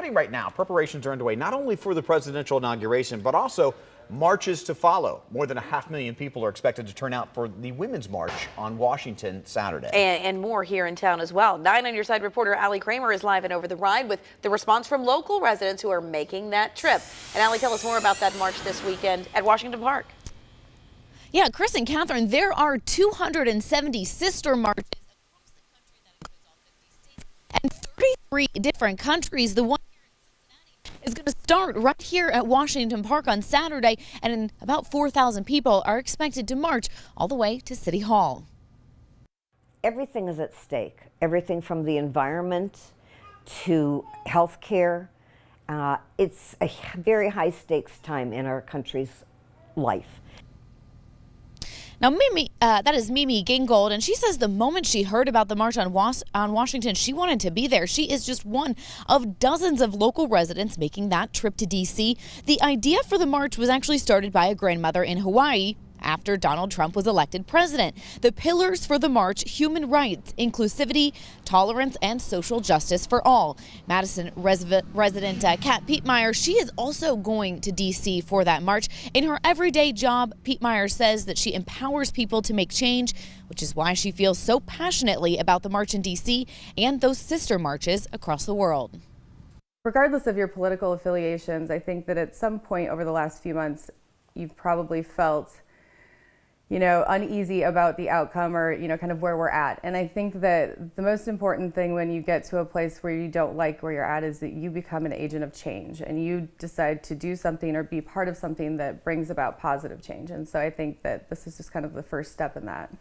happening right now. Preparations are underway not only for the presidential inauguration, but also marches to follow. More than 500,000 people are expected to turn out for the Women's March on Washington Saturday. And more here in town as well. 9 on Your Side reporter Allie Kramer is live and over the ride with the response from local residents who are making that trip. And Allie, tell us more about that march this weekend at Washington Park. Yeah, Chris and Catherine, there are 270 sister marches across the country that includes all 50 states and 33 different countries. The one is going to start right here at Washington Park on Saturday, and about 4,000 people are expected to march all the way to City Hall. Everything is at stake. Everything from the environment to health care. It's a very high stakes time in our country's life. Now, that is Mimi Gingold, and she says the moment she heard about the march on Washington, she wanted to be there. She is just one of dozens of local residents making that trip to D.C. The idea for the march was actually started by a grandmother in Hawaii after Donald Trump was elected president. The pillars for the march: human rights, inclusivity, tolerance, and social justice for all. Madison resident Kat Pietmeyer, she is also going to D.C. for that march. In her everyday job, Pietmeyer says that she empowers people to make change, which is why she feels so passionately about the march in D.C. and those sister marches across the world. Regardless of your political affiliations, I think that at some point over the last few months, you've probably felt uneasy about the outcome or, kind of where we're at. And I think that the most important thing when you get to a place where you don't like where you're at is that you become an agent of change and you decide to do something or be part of something that brings about positive change. And so I think that this is just kind of the first step in that.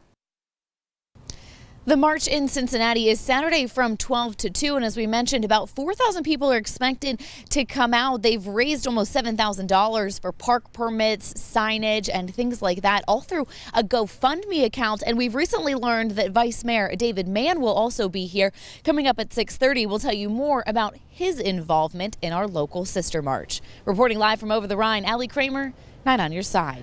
The march in Cincinnati is Saturday from 12 to 2, and as we mentioned, about 4,000 people are expected to come out. They've raised almost $7,000 for park permits, signage, and things like that, all through a GoFundMe account. And we've recently learned that Vice Mayor David Mann will also be here. Coming up at 6:30, we'll tell you more about his involvement in our local sister march. Reporting live from over the Rhine, Allie Kramer, 9 on Your Side.